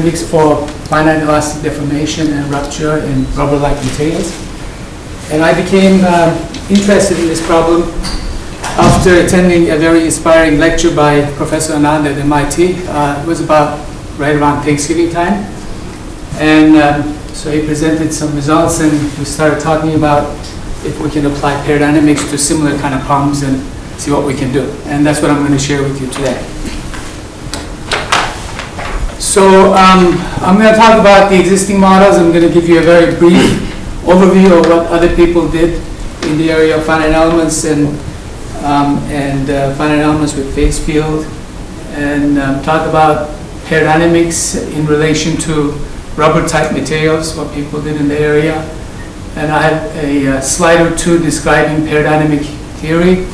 peridynamics for finite elastic deformation and rupture in rubber-like materials. And I became interested in this problem after attending a very inspiring lecture by Professor Anand at MIT. It was about right around Thanksgiving time. And so he presented some results, and we started talking about if we can apply peridynamics to similar kind of problems and see what we can do. And that's what I'm going to share with you today. So I'm going to talk about the existing models. I'm going to give you a very brief overview of what other people did in the area of finite elements and finite elements with phase field, and talk about peridynamics in relation to rubber-type materials, what people did in the area. And I have a slide or two describing peridynamic theory.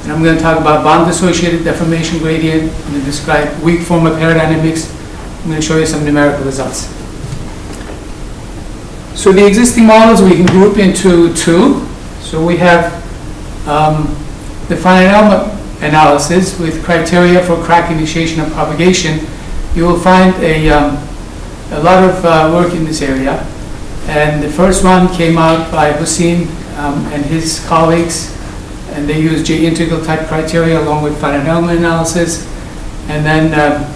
And I'm going to talk about bond-associated deformation gradient. I'm going to describe weak form of peridynamics. I'm going to show you some numerical results. So the existing models we can group into two. So we have the finite element analysis with criteria for crack initiation and propagation. You will find a lot of work in this area. And the first one came out by Hussein and his colleagues, and they used J-integral type criteria along with finite element analysis. And then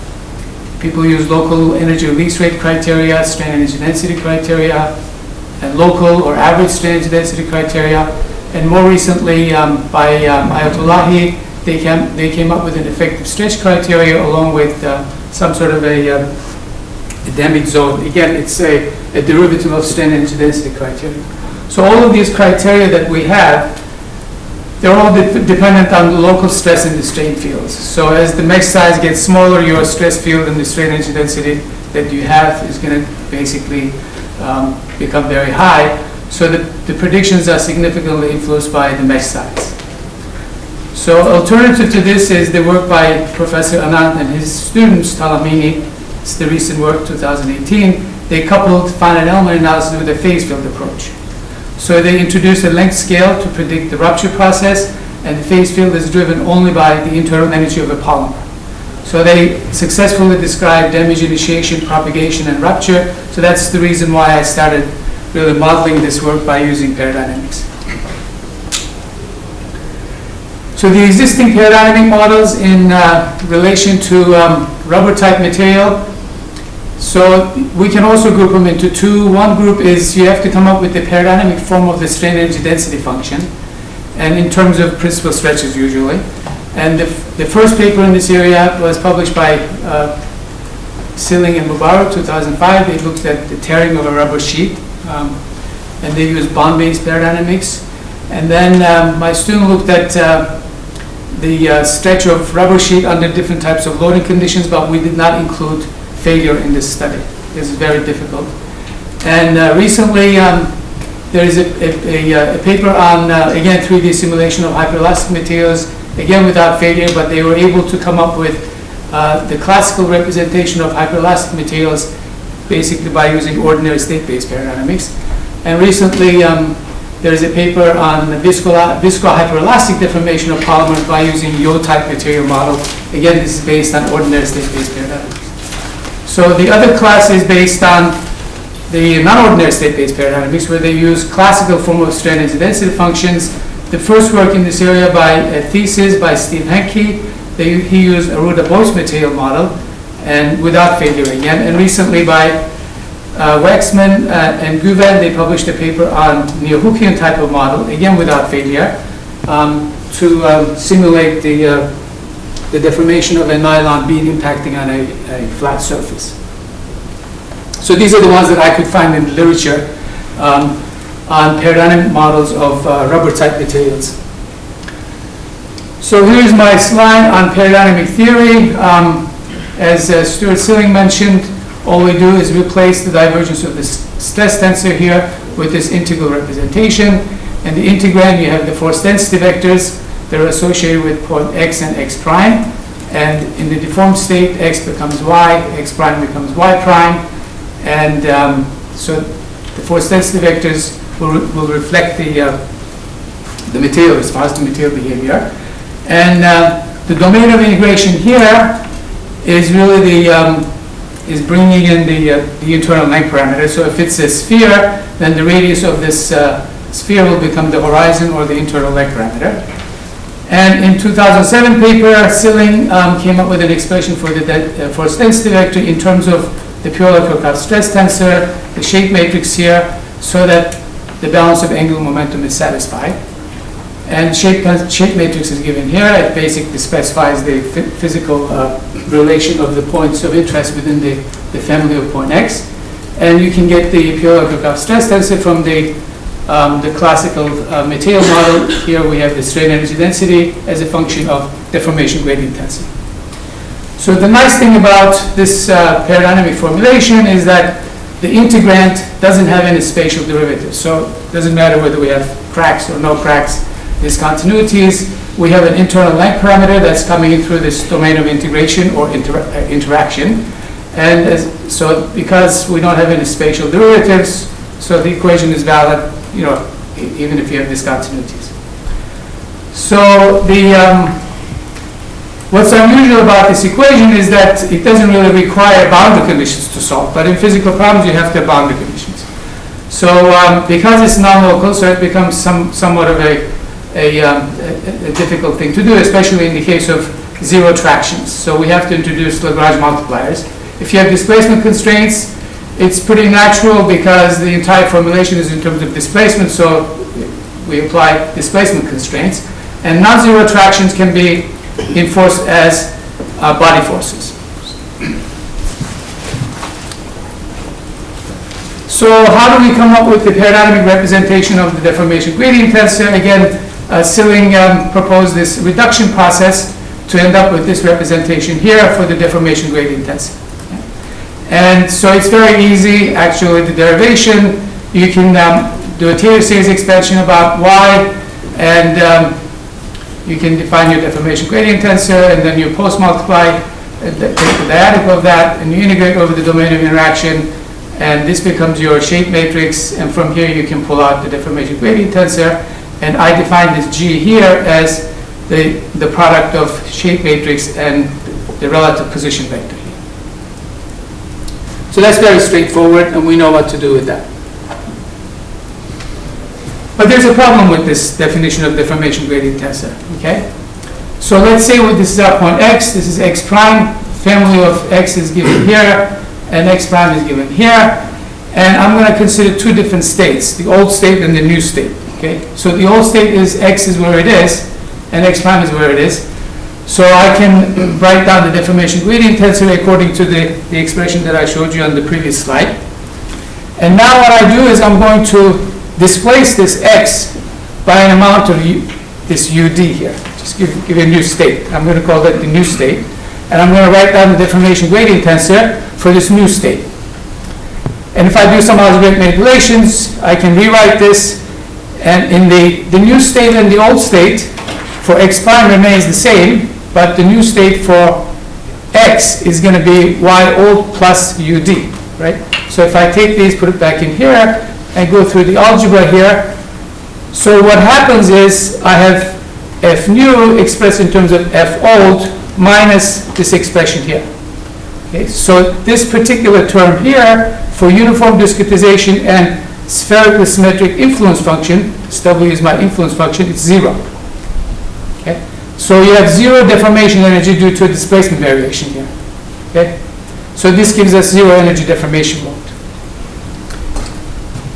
people use local energy release rate criteria, strain energy density criteria, and local or average strain energy density criteria. And more recently, by Ayatollahi, they came up with an effective stretch criteria along with some sort of a damage zone. Again, it's a derivative of strain energy density criteria. So all of these criteria that we have, they're all dependent on the local stress in the strain fields. So as the mesh size gets smaller, your stress field and the strain energy density that you have is going to basically become very high. So the predictions are significantly influenced by the mesh size. So alternative to this is the work by Professor Anand and his students, Talamini. It's the recent work, 2018. They coupled finite element analysis with a phase field approach. So they introduced a length scale to predict the rupture process, and the phase field is driven only by the internal energy of a polymer. So they successfully described damage initiation, propagation, and rupture. So that's the reason why I started really modeling this work by using peridynamics. So the existing peridynamic models in relation to rubber-type material, so we can also group them into two. One group is you have to come up with the peridynamic form of the strain energy density function, and in terms of principal stretches usually. And the first paper in this area was published by Silling and Mubarak, 2005. They looked at the tearing of a rubber sheet, and they used bond-based peridynamics. And then my student looked at the stretch of rubber sheet under different types of loading conditions, but we did not include failure in this study. This is very difficult. And recently, there is a paper on, again, 3D simulation of hyperelastic materials, again without failure, but they were able to come up with the classical representation of hyperelastic materials basically by using ordinary state-based peridynamics. And recently, there is a paper on visco-hyperelastic deformation of polymers by using Yo-type material model. Again, this is based on ordinary state-based peridynamics. So the other class is based on the non-ordinary state-based peridynamics, where they use classical form of strain energy density functions. The first work in this area by a thesis by Steve Henke, he used a Ruda-Boyce material model, and without failure again. And recently by Waxman and Guven, they published a paper on Neo-Hookean type of model, again without failure, to simulate the deformation of a nylon bead impacting on a flat surface. So these are the ones that I could find in the literature on peridynamic models of rubber-type materials. So here's my slide on peridynamic theory. As Stuart Silling mentioned, all we do is replace the divergence of this stress tensor here with this integral representation. And the integrand, you have the force density vectors that are associated with point x and x prime. And in the deformed state, x becomes y, x prime becomes y prime. And so the force density vectors will reflect the material as far as the material behavior. And the domain of integration here is really is bringing in the internal length parameter. So if it's a sphere, then the radius of this sphere will become the horizon or the internal length parameter. And in 2007 paper, Silling came up with an expression for the force density vector in terms of the Piola-Kirchhoff stress tensor, the shape matrix here, so that the balance of angular momentum is satisfied. And shape matrix is given here. It basically specifies the physical relation of the points of interest within the family of point X. And you can get the Piola-Kirchhoff stress tensor from the classical material model. Here we have the strain energy density as a function of deformation gradient tensor. So the nice thing about this peridynamic formulation is that the integrand doesn't have any spatial derivatives. So it doesn't matter whether we have cracks or no cracks, discontinuities. We have an internal length parameter that's coming in through this domain of integration or interaction. And so because we don't have any spatial derivatives, so the equation is valid, even if you have discontinuities. So what's unusual about this equation is that it doesn't really require boundary conditions to solve, but in physical problems you have to have boundary conditions. So because it's non-local, so it becomes somewhat of a difficult thing to do, especially in the case of zero tractions. So we have to introduce Lagrange multipliers. If you have displacement constraints, it's pretty natural because the entire formulation is in terms of displacement, so we apply displacement constraints. And non-zero tractions can be enforced as body forces. So how do we come up with the peridynamic representation of the deformation gradient tensor? Again, Silling proposed this reduction process to end up with this representation here for the deformation gradient tensor. And so it's very easy, actually, the derivation. You can do a Taylor series expansion about y, and you can define your deformation gradient tensor, and then you post-multiply, take the diagonal of that, and you integrate over the domain of interaction, and this becomes your shape matrix, and from here you can pull out the deformation gradient tensor. And I define this G here as the product of shape matrix and the relative position vector. So that's very straightforward, and we know what to do with that. But there's a problem with this definition of deformation gradient tensor, okay? So let's say this is our point X, this is X prime, family of X is given here, and X prime is given here, and I'm going to consider two different states, the old state and the new state, okay? So the old state is X is where it is, and X prime is where it is. So I can write down the deformation gradient tensor according to the expression that I showed you on the previous slide. And now what I do is I'm going to displace this X by an amount of this UD here. Just give you a new state. I'm going to call that the new state. And I'm going to write down the deformation gradient tensor for this new state. And if I do some algebraic manipulations, I can rewrite this. And in the new state and the old state, for X prime remains the same, but the new state for X is going to be Y old plus UD, right? So if I take these, put it back in here, and go through the algebra here, so what happens is I have F new expressed in terms of F old minus this expression here. Okay, so this particular term here for uniform discretization and spherically symmetric influence function, W is my influence function, it's 0. Okay? So you have 0 deformation energy due to a displacement variation here. Okay? So this gives us 0 energy deformation mode.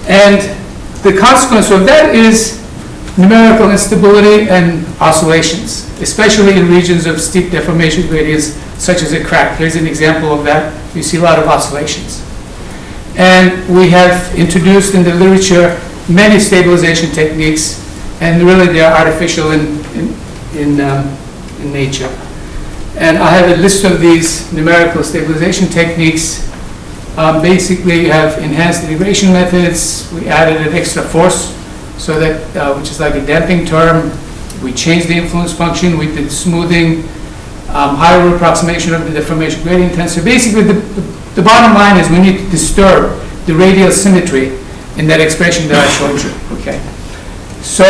And the consequence of that is numerical instability and oscillations, especially in regions of steep deformation gradients, such as a crack. Here's an example of that. You see a lot of oscillations. And we have introduced in the literature many stabilization techniques, and really they are artificial in nature. And I have a list of these numerical stabilization techniques. Basically, you have enhanced integration methods. We added an extra force, so that which is like a damping term. We changed the influence function. We did smoothing, higher approximation of the deformation gradient tensor. Basically, the bottom line is we need to disturb the radial symmetry in that expression that I showed you. Okay. So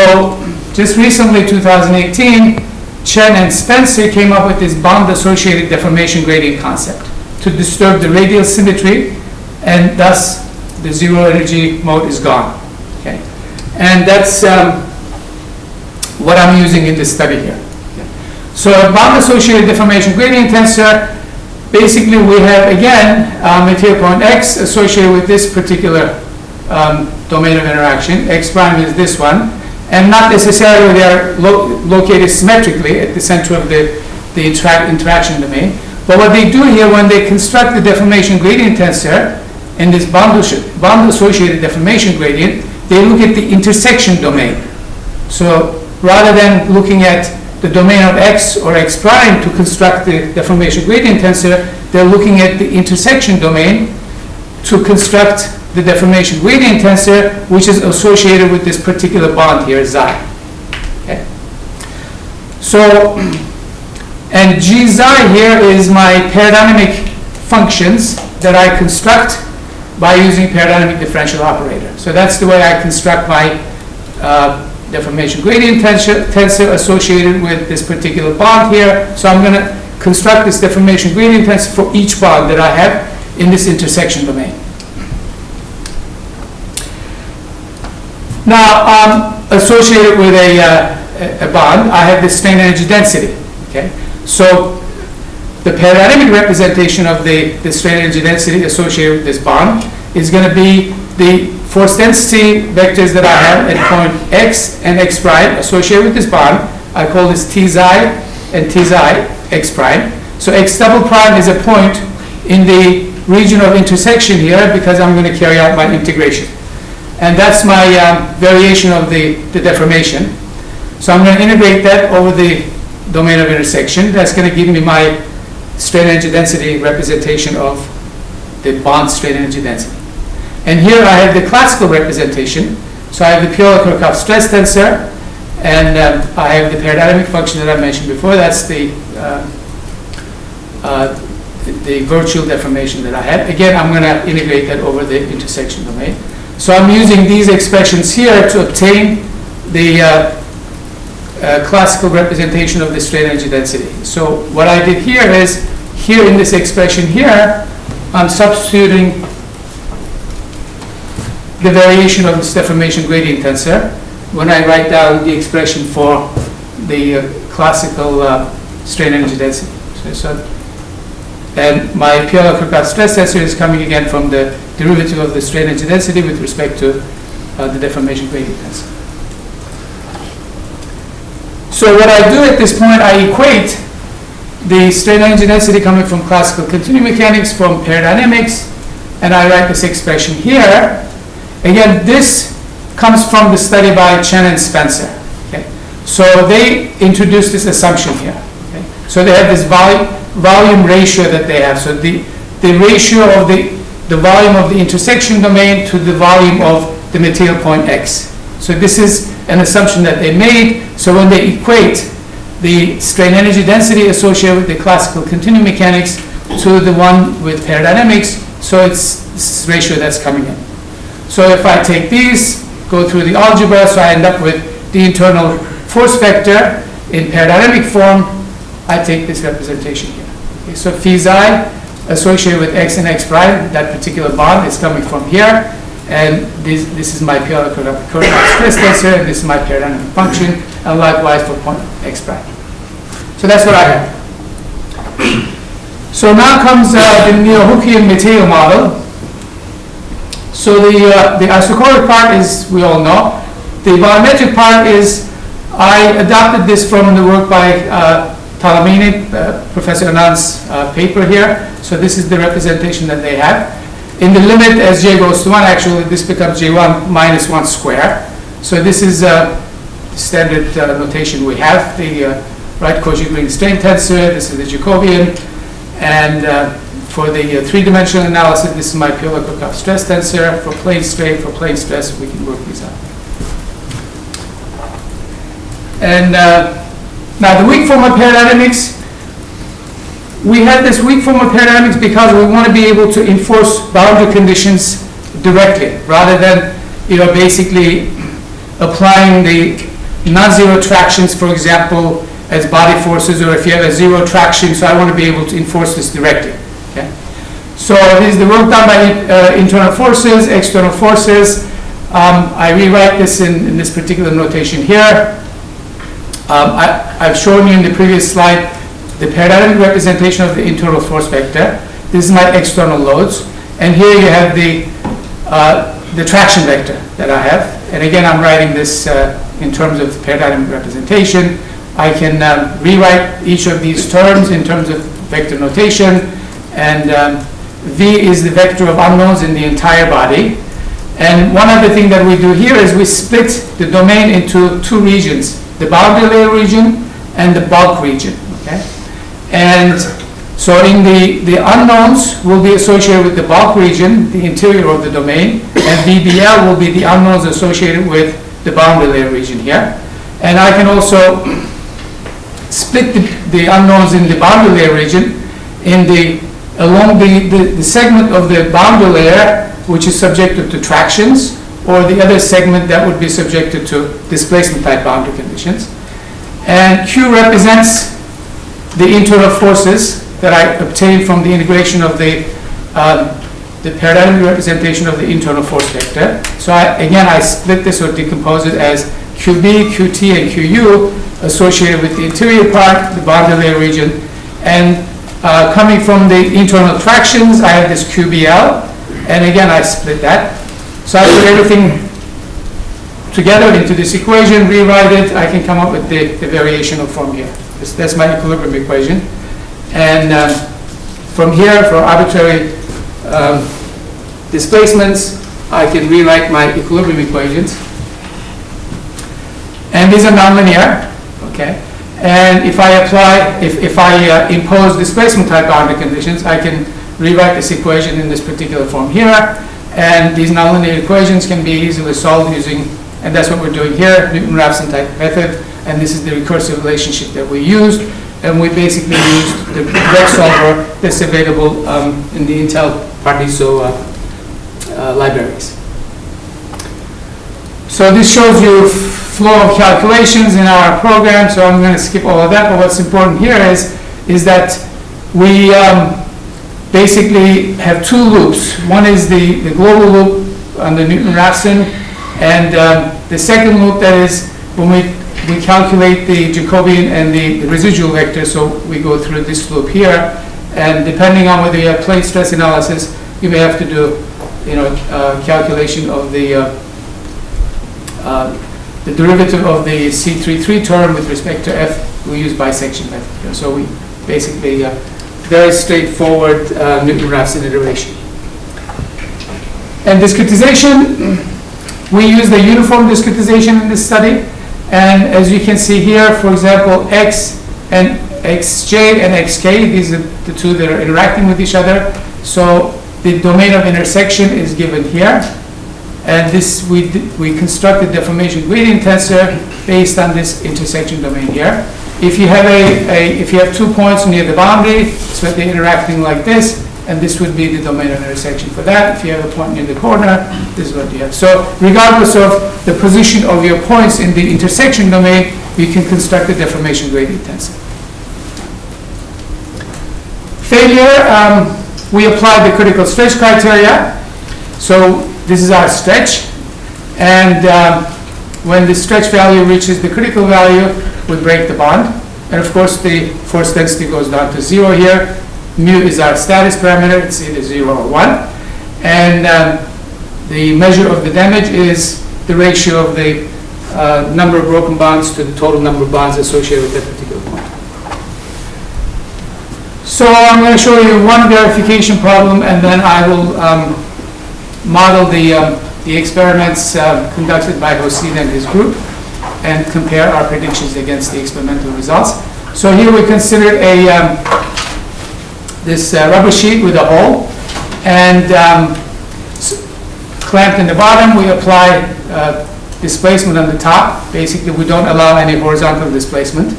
just recently, 2018, Chen and Spencer came up with this bond-associated deformation gradient concept. to disturb the radial symmetry, and thus the zero energy mode is gone. Okay, and that's what I'm using in this study here. Okay. So a bond-associated deformation gradient tensor. Basically, we have again material point X associated with this particular domain of interaction. X prime is this one, and not necessarily they are located symmetrically at the center of the interaction domain. But what they do here when they construct the deformation gradient tensor in this bond-associated deformation gradient, they look at the intersection domain. So rather than looking at the domain of X or X prime to construct the deformation gradient tensor, they're looking at the intersection domain to construct the deformation gradient tensor, which is associated with this particular bond here, xi. Okay. So, and g xi here is my peridynamic functions that I construct by using peridynamic differential operator. So that's the way I construct my deformation gradient tensor associated with this particular bond here. So I'm going to construct this deformation gradient tensor for each bond that I have in this intersection domain. Now, associated with a bond, I have the strain energy density. Okay, so the peridynamic representation of the strain energy density associated with this bond is going to be the force density vectors that I have at point X and X prime associated with this bond. I call this T xi and T xi X prime. So X double prime is a point in the region of intersection here because I'm going to carry out my integration. And that's my variation of the deformation. So I'm going to integrate that over the domain of intersection. That's going to give me my strain energy density representation of the bond strain energy density. And here I have the classical representation. So I have the Piola-Kirchhoff stress tensor, and I have the peridynamic function that I mentioned before. That's the virtual deformation that I have. Again, I'm going to integrate that over the intersection domain. So I'm using these expressions here to obtain the classical representation of the strain energy density. So what I did here is, here in this expression here, I'm substituting the variation of this deformation gradient tensor when I write down the expression for the classical strain energy density. And my Piola-Kirchhoff stress tensor is coming again from the derivative of the strain energy density with respect to the deformation gradient tensor. So what I do at this point, I equate the strain energy density coming from classical continuum mechanics from peridynamics, and I write this expression here. Again, this comes from the study by Chen and Spencer. Okay? So they introduced this assumption here. Okay? So they have this volume ratio that they have. So the ratio of the volume of the intersection domain to the volume of the material point X. So this is an assumption that they made. So when they equate the strain energy density associated with the classical continuum mechanics to the one with peridynamics, so it's this ratio that's coming in. So if I take these, go through the algebra, so I end up with the internal force vector in peridynamic form, I take this representation here. Okay, so phi xi associated with X and X prime, that particular bond is coming from here, and this is my Piola-Kirchhoff stress tensor, and this is my peridynamic function, and likewise for point X prime. So that's what I have. So now comes the Neo-Hookean material model. So the isochoric part is, we all know. The volumetric part is, I adopted this from the work by Talamini, Professor Anand's paper here. So this is the representation that they have. In the limit as j goes to 1, actually this becomes j1 minus 1 square. So this is standard notation we have. The right Cauchy Green strain tensor, this is the Jacobian, and for the three-dimensional analysis, this is my Piola-Kirchhoff stress tensor. For plane strain, for plane stress, we can work these out. And now the weak form of peridynamics, we have this weak form of peridynamics because we want to be able to enforce boundary conditions directly, rather than basically applying the non-zero tractions, for example, as body forces, or if you have a zero traction, so I want to be able to enforce this directly. Okay? So this is the work done by internal forces, external forces. I rewrite this in this particular notation here. I've shown you in the previous slide the peridynamic representation of the internal force vector. This is my external loads. And here you have the traction vector that I have. And again, I'm writing this in terms of peridynamic representation. I can rewrite each of these terms in terms of vector notation. And V is the vector of unknowns in the entire body. And one other thing that we do here is we split the domain into two regions, the boundary layer region and the bulk region. Okay? And so in the unknowns will be associated with the bulk region, the interior of the domain, and VBL will be the unknowns associated with the boundary layer region here. And I can also split the unknowns in the boundary layer region along the segment of the boundary layer which is subjected to tractions, or the other segment that would be subjected to displacement type boundary conditions. And Q represents the internal forces that I obtained from the integration of the peridynamic representation of the internal force vector. So again, I split this or decompose it as QB, QT, and QU associated with the interior part, the boundary layer region. And coming from the internal tractions, I have this QBL. And again, I split that. So I put everything together into this equation, rewrite it. I can come up with the variational form here. That's my equilibrium equation. And from here, for arbitrary displacements, I can rewrite my equilibrium equations. And these are nonlinear, okay? And if I apply, if I impose displacement type boundary conditions, I can rewrite this equation in this particular form here. And these nonlinear equations can be easily solved using, and that's what we're doing here, Newton-Raphson type method. And this is the recursive relationship that we used. And we basically used the web solver that's available in the Intel Paradiso libraries. So this shows you flow of calculations in our program, so I'm going to skip all of that. But what's important here is that we basically have two loops. One is the global loop on the Newton-Raphson, and the second loop, that is when we calculate the Jacobian and the residual vector. So we go through this loop here, and depending on whether you have plane stress analysis, you may have to do calculation of the derivative of the C33 term with respect to F. We use bisection method here. So we basically very straightforward Newton-Raphson iteration. And discretization, we use the uniform discretization in this study. And as you can see here, for example, X and Xj and Xk, these are the two that are interacting with each other. So the domain of intersection is given here. And this we construct a deformation gradient tensor based on this intersection domain here. If you have if you have 2 points near the boundary, so they're interacting like this, and this would be the domain of intersection for that. If you have a point near the corner, this is what you have. So regardless of the position of your points in the intersection domain, you can construct a deformation gradient tensor. Failure, we apply the critical stretch criteria. So this is our stretch, and when the stretch value reaches the critical value, we break the bond. And of course, the force density goes down to 0 here. Mu is our status parameter. It's either 0 or 1. And the measure of the damage is the ratio of the number of broken bonds to the total number of bonds associated with that particular point. So I'm going to show you one verification problem, and then I will model the experiments conducted by Hosein and his group and compare our predictions against the experimental results. So here we considered this rubber sheet with a hole, and clamped in the bottom, we apply displacement on the top. Basically, we don't allow any horizontal displacement.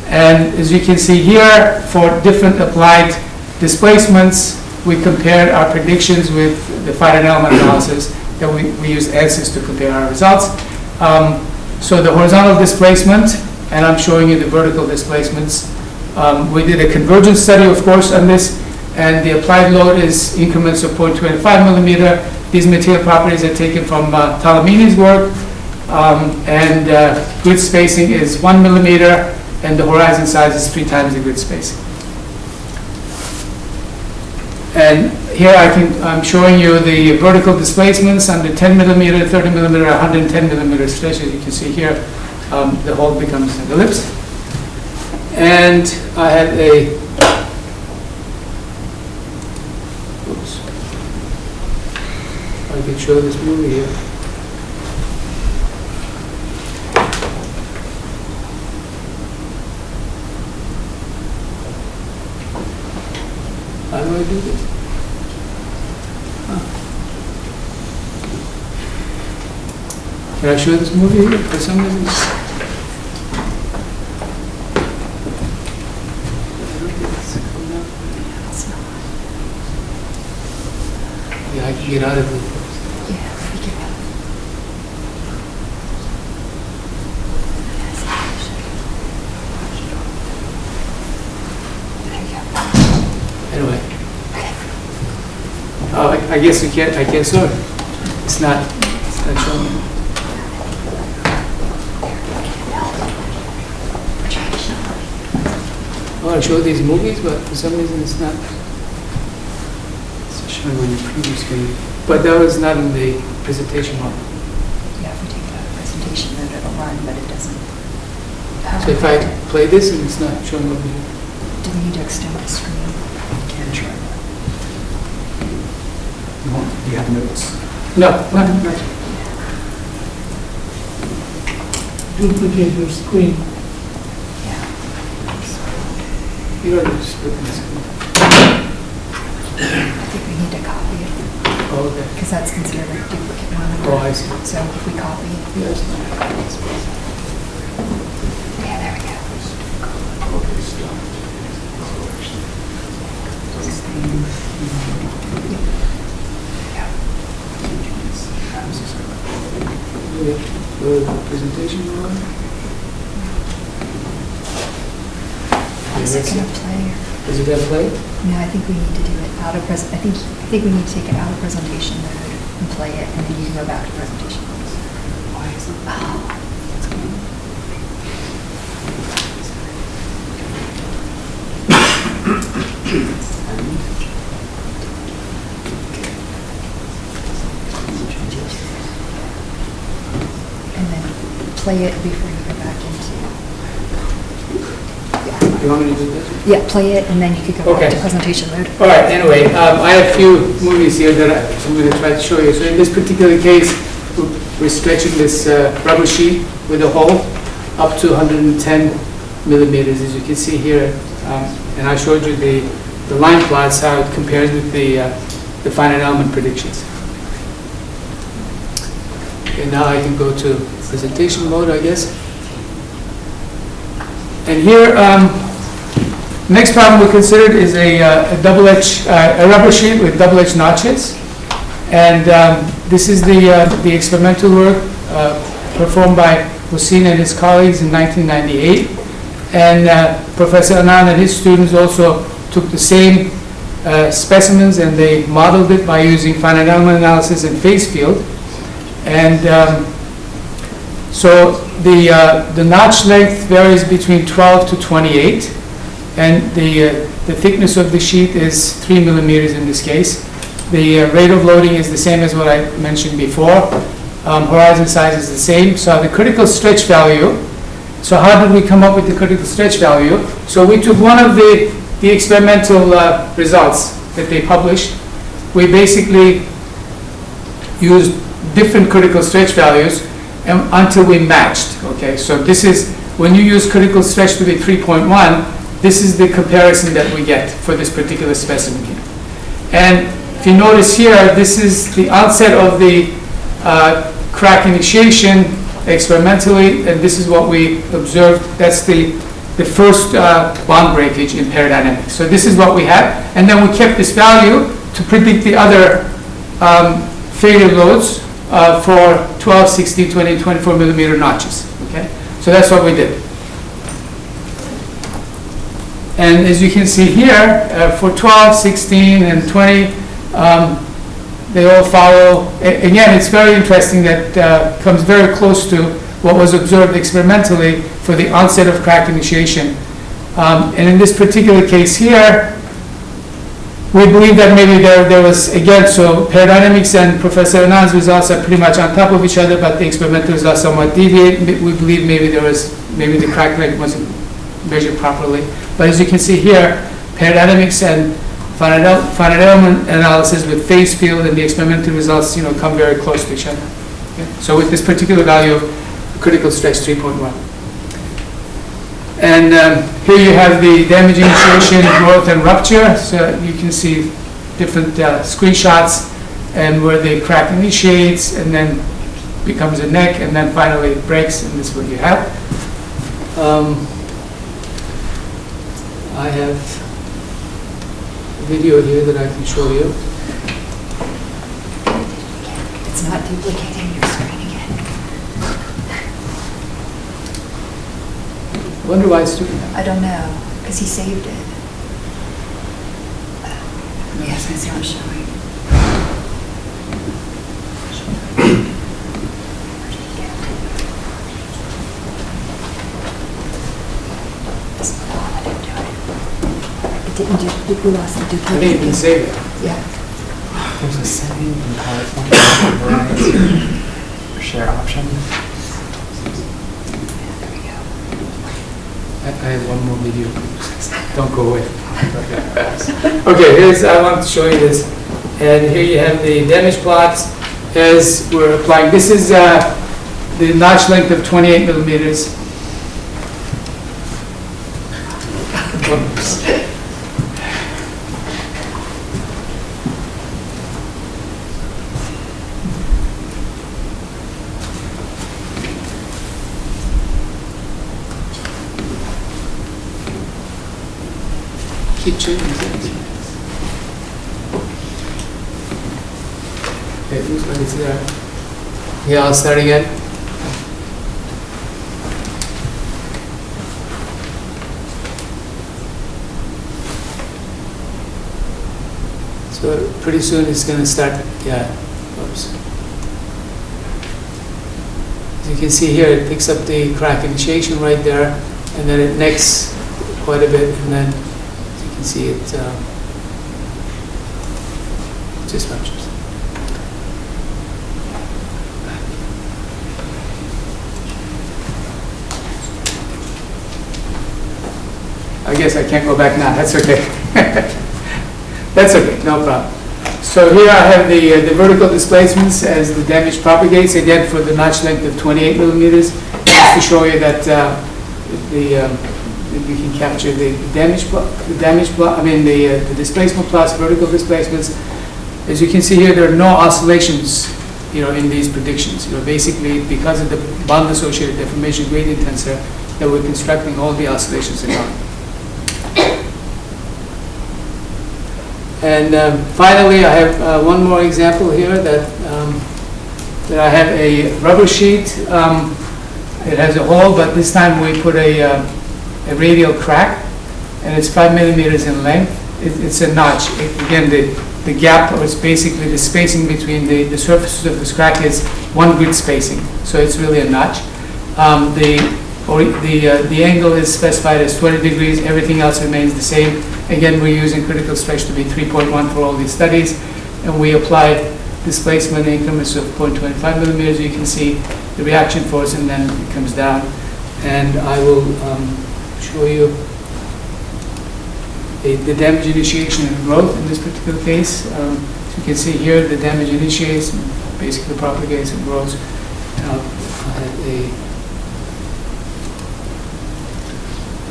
And as you can see here, for different applied displacements, we compared our predictions with the finite element analysis that we used ANSYS to compare our results. So the horizontal displacement, and I'm showing you the vertical displacements. We did a convergence study, of course, on this, and the applied load is increments of 0.25 millimeter. These material properties are taken from Talamini's work, and grid spacing is 1 millimeter, and the horizon size is 3 times the grid spacing. And here I'm showing you the vertical displacements under 10 millimeter, 30 millimeter, 110 millimeter stretch. As you can see here, the hole becomes an ellipse. And I had a, oops, I can show this movie here. How do I do this? Can I show this movie here for some reason? Yeah, I can get out of it. Yeah, we get out. There you go. Anyway. Oh, I guess I can't show it. It's not showing me. I want to show these movies, but for some reason it's not showing on the previous screen. But that was not in the presentation model. Yeah, if we take it out of presentation, then it'll run, but it doesn't. So if I play this and it's not showing over here. Do we need to extend the screen? Can try that. Do you have notes? No, not. Duplicate your screen. You don't just put this in. I think we need to copy it. Oh, okay. Because that's considered a duplicate one. Oh, I see. So if we copy it. Yes. Yeah, there we go. The presentation one. Is it going to play? Is it going to play? No, I think we need to do it out of present. I think we need to take it out of presentation mode and play it, and then you can go back to presentation mode. Why is it? Oh. And then play it before you go back into. Yeah. You want me to do this? Yeah, play it, and then you could go back Okay. to presentation mode. All right, anyway, I have a few movies here that I'm going to try to show you. So in this particular case, we're stretching this rubber sheet with a hole up to 110 millimeters, as you can see here. And I showed you the line plots, how it compares with the finite element predictions. Okay, now I can go to presentation mode, I guess. And here, next problem we considered is a rubber sheet with double-edged notches. And this is the experimental work performed by Hussein and his colleagues in 1998. And Professor Anand and his students also took the same specimens, and they modeled it by using finite element analysis and phase field. And so the notch length varies between 12 to 28, and the thickness of the sheet is 3 millimeters in this case. The rate of loading is the same as what I mentioned before. Horizon size is the same. So the critical stretch value. So how did we come up with the critical stretch value? So we took one of the experimental results that they published. We basically used different critical stretch values until we matched. Okay, so this is when you use critical stretch to be 3.1. This is the comparison that we get for this particular specimen here. And if you notice here, this is the onset of the crack initiation experimentally, and this is what we observed. That's the first bond breakage in peridynamics. So this is what we had, and then we kept this value to predict the other failure loads for 12, 16, 20, and 24 millimeter notches. Okay, so that's what we did. And as you can see here, for 12, 16, and 20, they all follow. Again, it's very interesting that comes very close to what was observed experimentally for the onset of crack initiation. And in this particular case here, we believe that maybe there was, again, so peridynamics and Professor Anand's results are pretty much on top of each other, but the experimental results somewhat deviate. We believe maybe the crack length wasn't measured properly. But as you can see here, peridynamics and finite element analysis with phase field and the experimental results, come very close to each other. Okay? So with this particular value of critical stress 3.1. And here you have the damage initiation, growth, and rupture. So you can see different screenshots and where the crack initiates and then becomes a neck and then finally it breaks, and this is what you have. I have a video here that I can show you. It's not duplicating your screen again. Wonder why it's doing that. I don't know, because he saved it. Yes, it's not showing. Didn't do, we lost the I duplicate. didn't even save it. Yeah. There's a setting in PowerPoint for share option. There we go. I have one more video. Don't go away. Okay, I want to show you this. And here you have the damage plots as we're applying. This is the notch length of 28 millimeters. Oops. Keep changing things. Okay, it looks like it's there. Yeah, I'll start again. So pretty soon it's going to start, yeah, oops. As you can see here, it picks up the crack initiation right there, and then it necks quite a bit, and then you can see it just ruptures. I guess I can't go back now. That's okay. That's okay. No problem. So here I have the vertical displacements as the damage propagates, again for the notch length of 28 millimeters, just to show you that we can capture the displacement plots, vertical displacements. As you can see here, there are no oscillations, in these predictions. Basically because of the bond-associated deformation gradient tensor that we're constructing, all the oscillations are gone. And finally, I have one more example here that I have a rubber sheet. It has a hole, but this time we put a radial crack, and it's 5 millimeters in length. It's a notch. Again, the gap, or it's basically the spacing between the surfaces of this crack is one grid spacing, so it's really a notch. The angle is specified as 20 degrees. Everything else remains the same. Again, we're using critical stretch to be 3.1 for all these studies, and we applied displacement increments of 0.25 millimeters. You can see the reaction force, and then it comes down. And I will show you the damage initiation and growth in this particular case. So you can see here the damage initiates, and basically propagates and grows. And I'll have a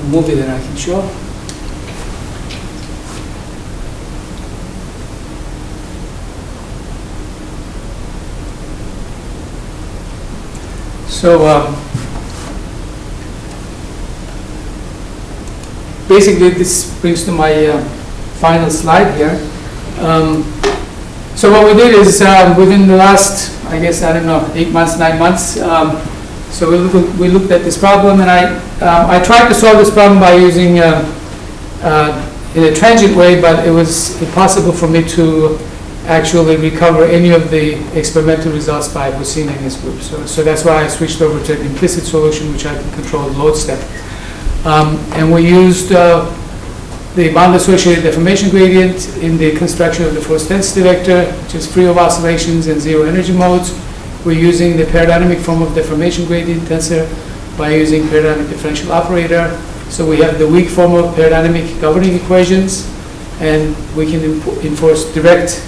movie that I can show. So basically this brings to my final slide here. So what we did is within the last, I guess, 8 months, 9 months, so we looked at this problem, and I tried to solve this problem by using in a transient way, but it was impossible for me to actually recover any of the experimental results by Hussein and his group. So that's why I switched over to an implicit solution, which I can control the load step. And we used the bond-associated deformation gradient in the construction of the force density vector, which is free of oscillations and zero energy modes. We're using the peridynamic form of deformation gradient tensor by using peridynamic differential operator. So we have the weak form of peridynamic governing equations, and we can enforce direct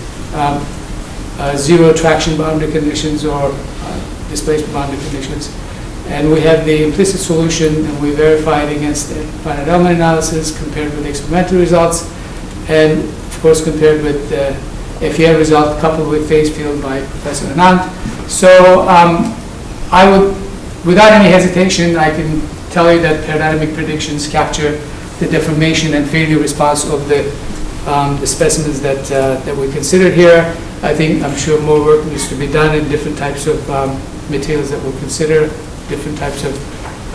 zero traction boundary conditions or displacement boundary conditions. And we have the implicit solution, and we verified against the finite element analysis, compared with experimental results, and of course compared with the FEM result coupled with phase field by Professor Anand. So I would, without any hesitation, I can tell you that peridynamic predictions capture the deformation and failure response of the specimens that we considered here. I'm sure more work needs to be done in different types of materials that we'll consider, different types of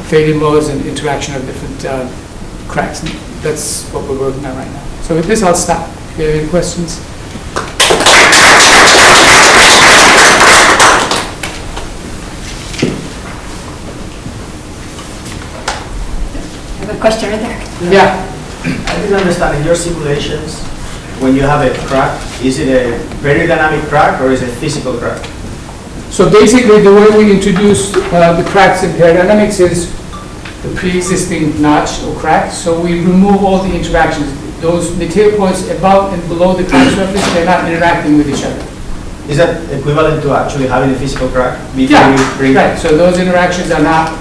failure modes and interaction of different cracks. And that's what we're working on right now. So with this, I'll stop. If you have any questions. I have a question right there. Yeah. I didn't understand, in your simulations, when you have a crack, is it a very dynamic crack or is it a physical crack? So basically, the way we introduce the cracks in peridynamics is the pre-existing notch or crack. So we remove all the interactions. Those material points above and below the crack surface, they're not interacting with each other. Is that equivalent to actually having a physical crack? Yeah, right. So those interactions are not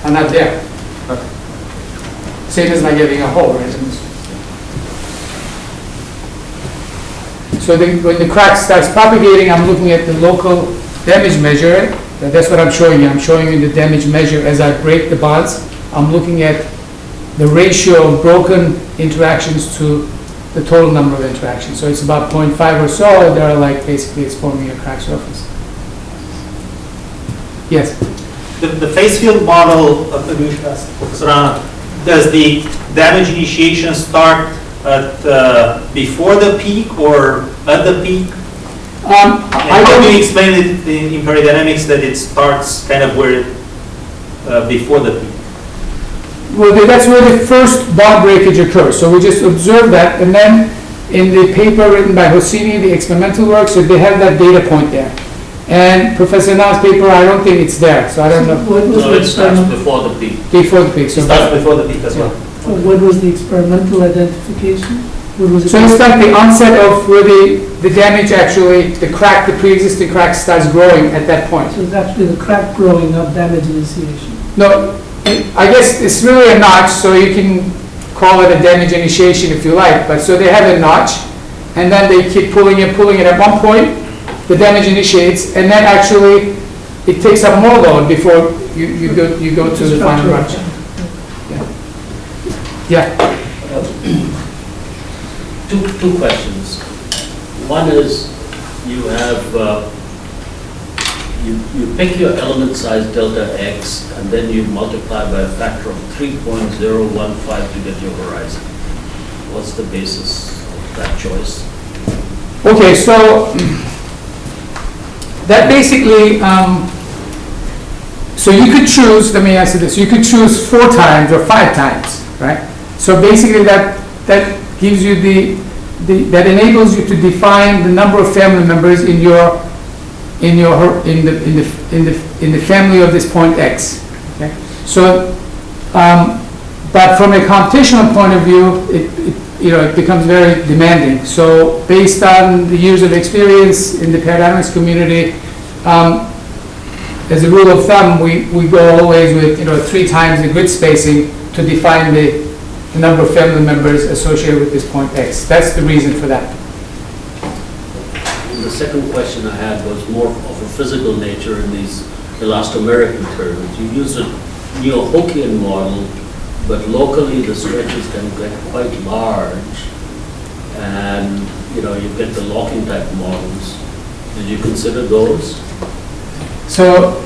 there. Okay. Same as like having a hole, right? So when the crack starts propagating, I'm looking at the local damage measure. That's what I'm showing you. I'm showing you the damage measure as I break the bonds. I'm looking at the ratio of broken interactions to the total number of interactions. So it's about 0.5 or so. They're like basically it's forming a crack surface. Yes? The phase field model of does the damage initiation start at before the peak or at the peak? How do you explain it in peridynamics that it starts kind of where before the peak? Well, that's where the first bond breakage occurs. So we just observe that, and then in the paper written by Hosseini, the experimental work, so they have that data point there. And Professor Na's paper, I don't think it's there, so I don't know. No, it starts before the peak. Before the peak. So It starts before the peak as well. What was the experimental identification? What was it? So it's like the onset of where the damage actually, the crack, the pre-existing crack starts growing at that point. So it's actually the crack growing, not damage initiation. No, I guess it's really a notch, so you can call it a damage initiation if you like. But so they have a notch, and then they keep pulling it. At one point, the damage initiates, and then actually it takes up more load before you go to the final rupture. Yeah. Two questions. One is you have you pick your element size delta x, and then you multiply by a factor of 3.015 to get your horizon. What's the basis of that choice? Okay, so that basically, so you could choose, let me answer this, you could choose 4 times or 5 times, right? So basically that gives you that enables you to define the number of family members in the family of this point x. Okay? So, but from a computational point of view, it becomes very demanding. So based on the years of experience in the peridynamics community, as a rule of thumb, we go always with 3 times the grid spacing to define the number of family members associated with this point x. That's the reason for that. And the second question I had was more of a physical nature in these elastomeric materials. You use a Neo-Hookean model, but locally the stretches can get quite large, and you get the locking type models. Did you consider those? So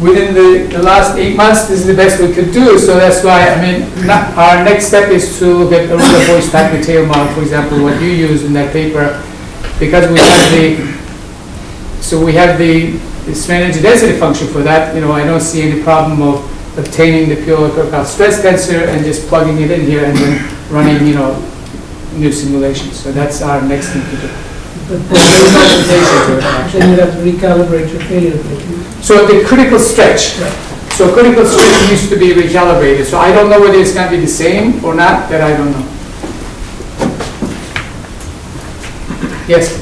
within the last 8 months, this is the best we could do, so that's why, I mean, our next step is to look at a regular voice type material model, for example, what you used in that paper, because we have the strain energy density function for that. You know, I don't see any problem of obtaining the pure Kirchhoff stress tensor and just plugging it in here and then running, you know, new simulations. So that's our next thing to do. But There is no limitation to it, actually. then you have to recalibrate your failure rate. So the critical stretch. So critical stretch needs to be recalibrated. So I don't know whether it's going to be the same or not. That I don't know. Yes.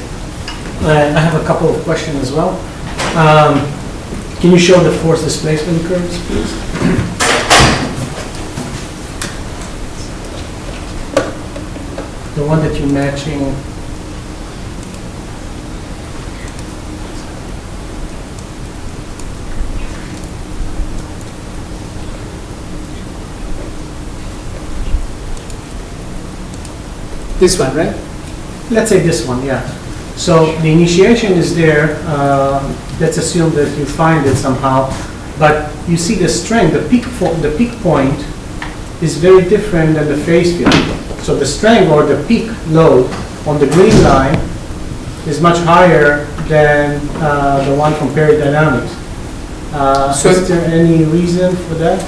I have a couple of questions as well. Can you show the force displacement curves, please? The one that you're matching. This one, right? Let's say this one, yeah. So the initiation is there. Let's assume that you find it somehow, but you see the strength, the peak point is very different than the phase field. So the strength or the peak load on the green line is much higher than the one from peridynamics. So is there any reason for that?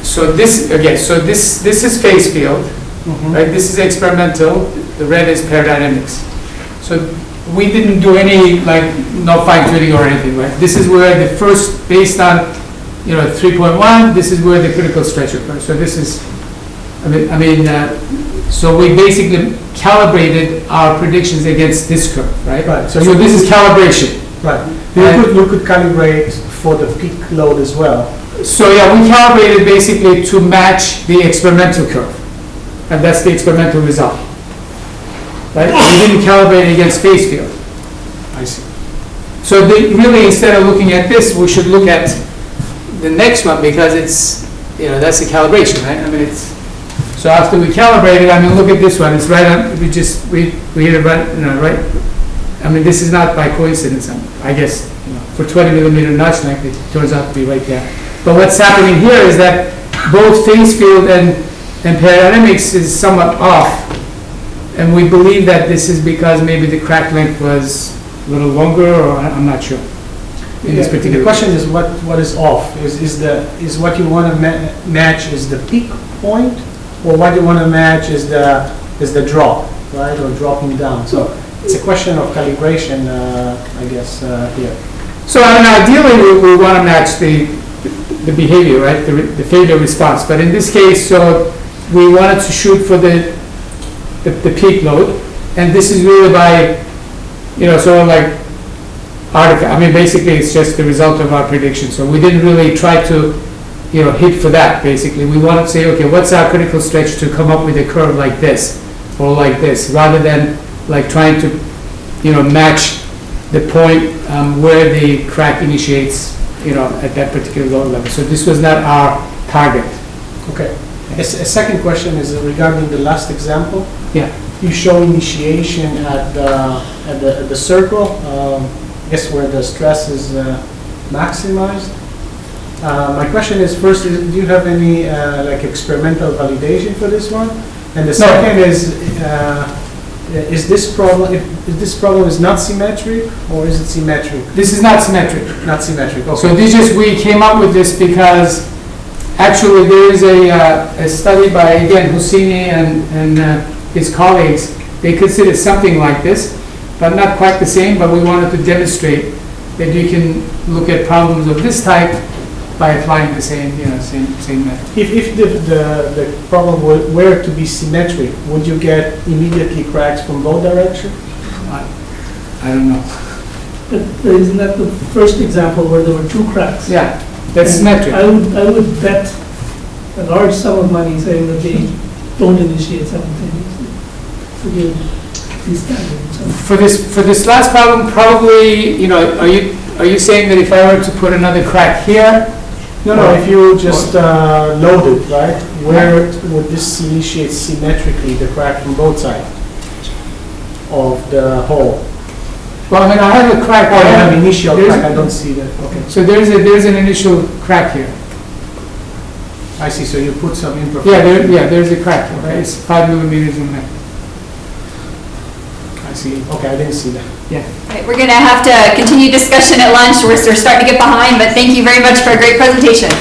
So this again. So this is phase field, right? This is experimental. The red is peridynamics. So we didn't do any, like, no fine tuning or anything, right? This is where the first, based on, you know, 3.1, this is where the critical stretch occurs. So this is, so we basically calibrated our predictions against this curve, right? Right. So this is calibration. Right. And- You could calibrate for the peak load as well. So yeah, we calibrated basically to match the experimental curve, and that's the experimental result. Right? We didn't calibrate against phase field. I see. So really, instead of looking at this, we should look at the next one, because it's, you know, that's the calibration, right? I mean, it's, so after we calibrated, I mean, look at this one. It's right on, we hit it right, you know, right? I mean, this is not by coincidence, I guess, you know, for 20 millimeter notch length, it turns out to be right there. But what's happening here is that both phase field and peridynamics is somewhat off. And we believe that this is because maybe the crack length was a little longer, or I'm not sure. In this particular The question is what is off? Is what you want to match is the peak point, or what you want to match is the drop, right, or dropping down? So it's a question of calibration, I guess, here. So I mean, ideally, we want to match the behavior, right, the failure response. But in this case, so we wanted to shoot for the peak load, and this is really by, you know, sort of like artifact. I mean, basically, it's just the result of our prediction. So we didn't really try to, you know, hit for that. Basically, we wanted to say, okay, what's our critical stretch to come up with a curve like this or like this, rather than like trying to, you know, match the point where the crack initiates, you know, at that particular load level. So this was not our target. Okay. A second question is regarding the last example. Yeah. You show initiation at the circle, I guess where the stress is maximized. My question is, first, do you have any like experimental validation for this one? And the second is this problem is not symmetric, or is it symmetric? This is not symmetric. Not symmetric. Okay. So we came up with this because actually there is a study by, again, Husseini and his colleagues. They considered something like this, but not quite the same, but we wanted to demonstrate that you can look at problems of this type by applying the same, you know, same method. If the problem were to be symmetric, would you get immediately cracks from both directions? I don't know. But isn't that the first example where there were two cracks? Yeah, that's And symmetric. I would bet a large sum of money saying that they don't initiate simultaneously. Forgive these standards. For this last problem, probably, you know, are you saying that if I were to put another crack here? No, if you just load it, right, where would this initiate symmetrically the crack from both sides of the hole? Well, I mean, I have a crack. Oh, you have initial There's- crack, I don't see that, okay. So there's an initial crack here. I see, so you put some imperfection. There's a crack, okay? It's 5 millimeters in length. I see, okay, I didn't see that. Right, we're going to have to continue discussion at lunch. We're starting to get behind, but thank you very much for a great presentation.